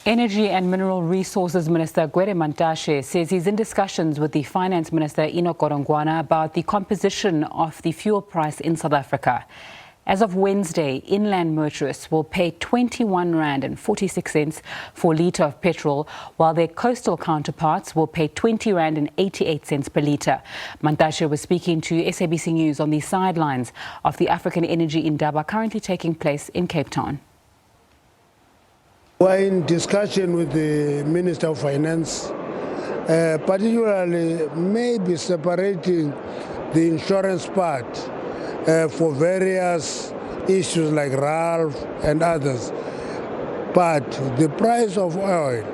Energy and Mineral Resources Minister Gwede Mantashe says he's in discussions with the Finance Minister about the composition of the fuel price in South Africa. As of Wednesday, inland motorists will pay 21 Rand and 46 cents for a litre of petrol, while their coastal counterparts will pay 20 Rand and 88 cents per litre. Mantashe was speaking to SABC News on the sidelines of the African Energy Indaba currently taking place in Cape Town. We're in discussion with the Minister of Finance, particularly maybe separating the insurance part for various issues like RALF and others. But the price of oil,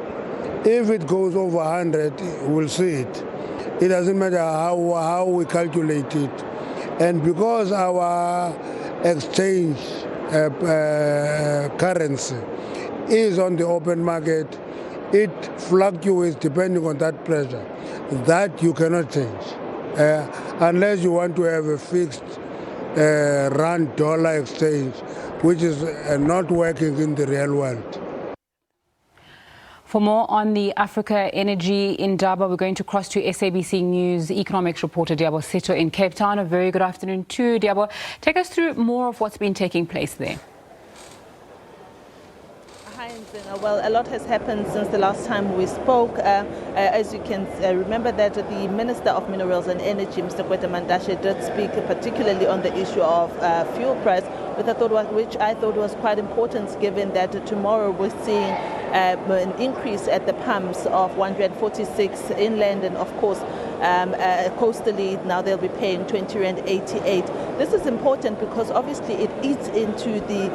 if it goes over 100, we'll see it. It doesn't matter how we calculate it. And because our exchange currency is on the open market, it fluctuates depending on that pressure. That you cannot change unless you want to have a fixed rand-dollar exchange, which is not working in the real world. For more on the Africa Energy Indaba, we're going to cross to SABC News economics reporter Diabo Seto in Cape Town. A very good afternoon to Diabo. Take us through more of what's been taking place there. Well, a lot has happened since the last time we spoke. As you can remember that the Minister of Minerals and Energy, Mr. Gwede Mantashe, did speak particularly on the issue of fuel price, which I thought was quite important, given that tomorrow we're seeing an increase at the pumps of 146 inland, and of course coastally now they'll be paying 20 Rand 88. This is important because obviously it eats into the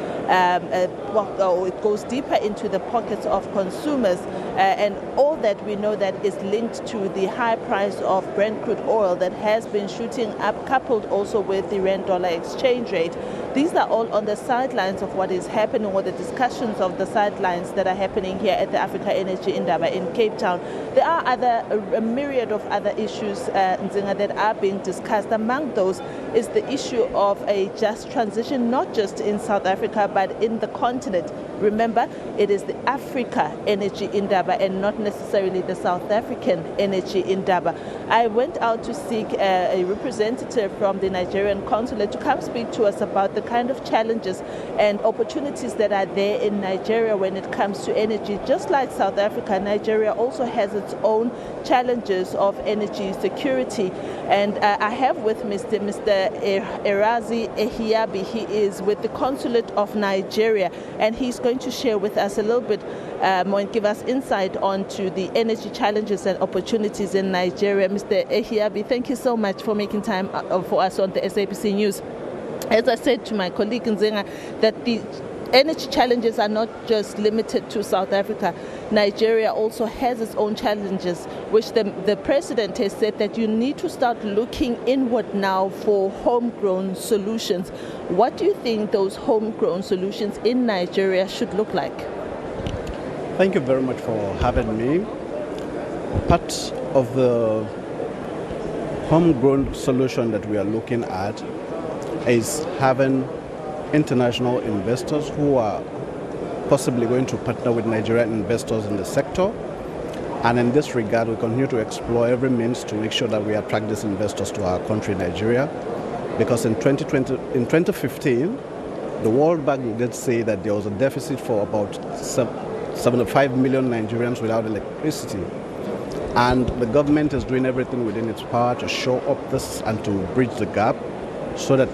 it goes deeper into the pockets of consumers, and all that we know that is linked to the high price of Brent crude oil that has been shooting up, coupled also with the rand-dollar exchange rate. These are all on the sidelines of what is happening, or the discussions of the sidelines that are happening here at the Africa Energy Indaba in Cape Town. There are a myriad of other issues that are being discussed. Among those is the issue of a just transition, not just in South Africa, but in the continent. Remember, it is the Africa Energy Indaba and not necessarily the South African Energy Indaba. I went out to seek a representative from the Nigerian consulate to come speak to us about the kind of challenges and opportunities that are there in Nigeria when it comes to energy. Just like South Africa, Nigeria also has its own challenges of energy security. And I have with Mr. Erhaze Ehiabhi. He is with the Consulate of Nigeria, and he's going to share with us a little bit more and give us insight onto the energy challenges and opportunities in Nigeria. Mr. Ehiabhi, thank you so much for making time for us on the SABC News. As I said to my colleague Nzenga, that the energy challenges are not just limited to South Africa. Nigeria also has its own challenges, which the president has said that you need to start looking inward now for homegrown solutions. What do you think those homegrown solutions in Nigeria should look like? Thank you very much for having me. Part of the homegrown solution that we are looking at is having international investors who are possibly going to partner with Nigerian investors in the sector. And in this regard, we continue to explore every means to make sure that we attract these investors to our country, Nigeria. Because in 2015, the World Bank did say that there was a deficit for about 75 million Nigerians without electricity. And the government is doing everything within its power to shore up this and to bridge the gap so that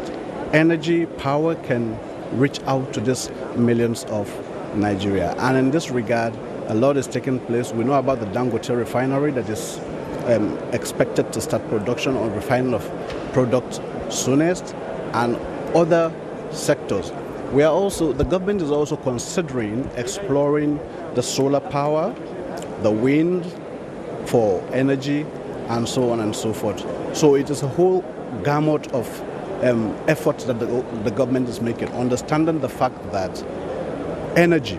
energy power can reach out to these millions of Nigeria. And in this regard, a lot is taking place. We know about the Dangote refinery that is expected to start production or refining of product soonest, and other sectors. The government is also considering exploring the solar power, the wind for energy, and so on and so forth. So it is a whole gamut of efforts that the government is making, understanding the fact that energy,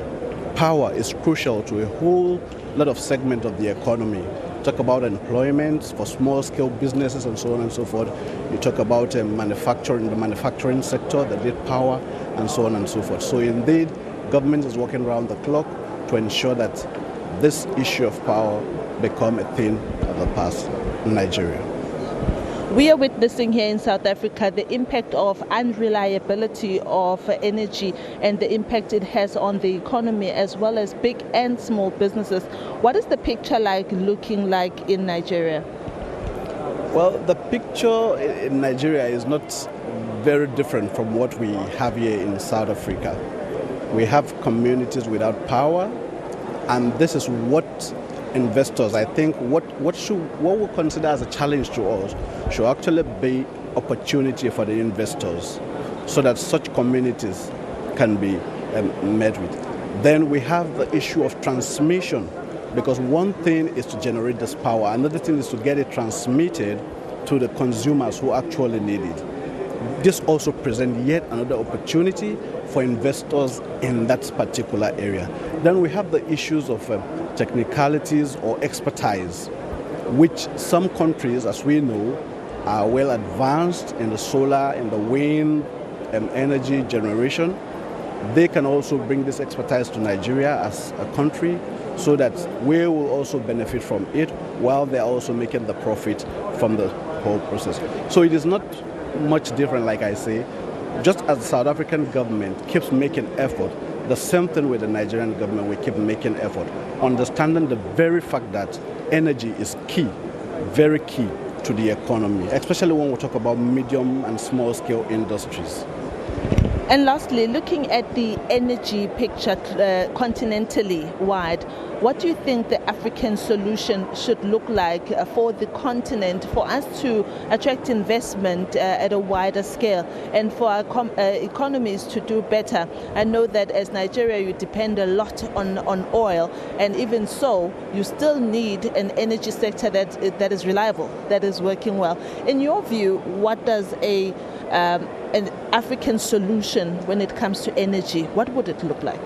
power is crucial to a whole lot of segment of the economy. Talk about employment for small-scale businesses and so on and so forth. You talk about manufacturing, the manufacturing sector, the need power, and so on and so forth. So indeed, government is working around the clock to to ensure that this issue of power become a thing of the past in Nigeria. We are witnessing here in South Africa the impact of unreliability of energy and the impact it has on the economy as well as big and small businesses. What is the picture looking like in Nigeria? Well, the picture in Nigeria is not very different from what we have here in South Africa. We have communities without power, and this is what investors, I think, what we consider as a challenge to us should actually be opportunity for the investors so that such communities can be met with. Then we have the issue of transmission, because one thing is to generate this power, another thing is to get it transmitted to the consumers who actually need it. This also presents yet another opportunity for investors in that particular area. Then we have the issues of technicalities or expertise, which some countries, as we know, are well advanced in the solar and the wind energy generation. They can also bring this expertise to Nigeria as a country so that we will also benefit from it while they're also making the profit from the whole process. So it is not much different, like I say. Just as the South African government keeps making effort, the same thing with the Nigerian government, we keep making effort, understanding the very fact that energy is key, very key to the economy, especially when we talk about medium and small scale industries. And lastly, looking at the energy picture continentally wide, what do you think the African solution should look like for the continent, for us to attract investment at a wider scale and for our economies to do better? I know that as Nigeria, you depend a lot on oil, and even so, you still need an energy sector that is reliable, that is working well. In your view, what does an African solution when it comes to energy, what would it look like?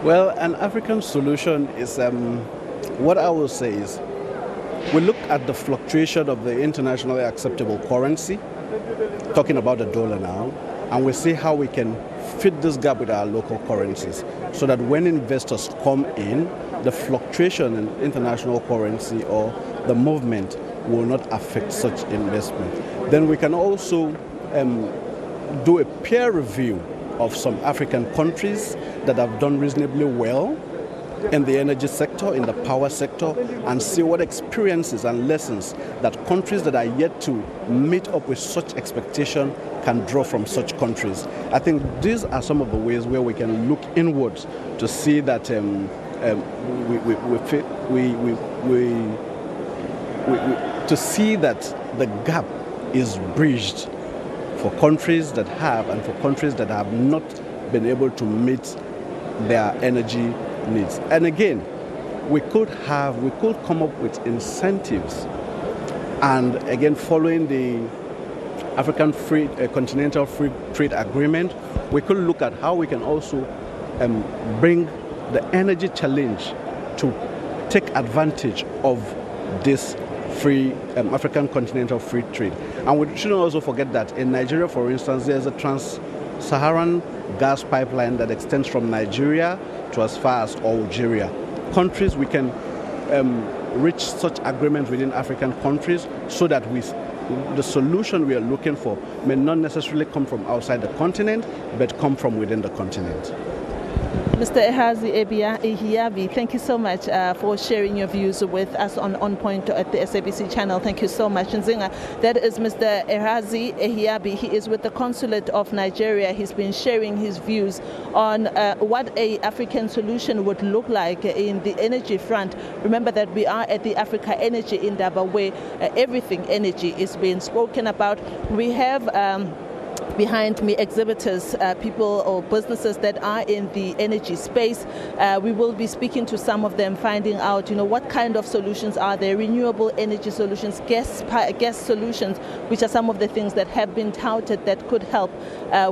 Well, an African solution is, what I will say is, we look at the fluctuation of the internationally acceptable currency, talking about the dollar now, and we see how we can fit this gap with our local currencies so that when investors come in, the fluctuation in international currency or the movement will not affect such investment. Then we can also do a peer review of some African countries that have done reasonably well in the energy sector, in the power sector, and see what experiences and lessons that countries that are yet to meet up with such expectation can draw from such countries. I think these are some of the ways where we can look inwards to see that to see that the gap is bridged for countries that have and for countries that have not been able to meet their energy needs. And again, we could come up with incentives, and again, following the African Continental Free Trade Agreement, we could look at how we can also bring the energy challenge to take advantage of this free African Continental Free Trade. And we shouldn't also forget that in Nigeria, for instance, there's a trans-Saharan gas pipeline that extends from Nigeria to as far as Algeria. Countries, we can reach such agreements within African countries so that the solution we are looking for may not necessarily come from outside the continent, but come from within the continent. Mr. Erhaze Ehiabhi, thank you so much for sharing your views with us on Point at the SABC channel. Thank you so much. Nzinga, that is Mr. Erhaze Ehiabhi. He is with the Consulate of Nigeria. He's been sharing his views on what an African solution would look like in the energy front. Remember that we are at the Africa Energy Indaba, where everything energy is being spoken about. We have behind me exhibitors, people or businesses that are in the energy space. We will be speaking to some of them, finding out, what kind of solutions are there, renewable energy solutions, gas solutions, which are some of the things that have been touted that could help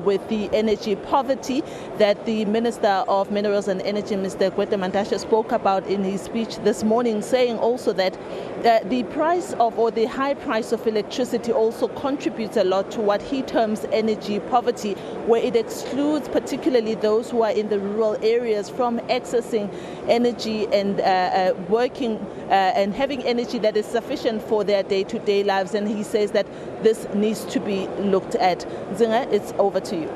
with the energy poverty that the Minister of Minerals and Energy, Mr. Gwede Mantashe, spoke about in his speech this morning, saying also that The price of, or the high price of electricity also contributes a lot to what he terms energy poverty, where it excludes particularly those who are in the rural areas from accessing energy and working and having energy that is sufficient for their day-to-day lives. And he says that this needs to be looked at. Zinga, it's over to you.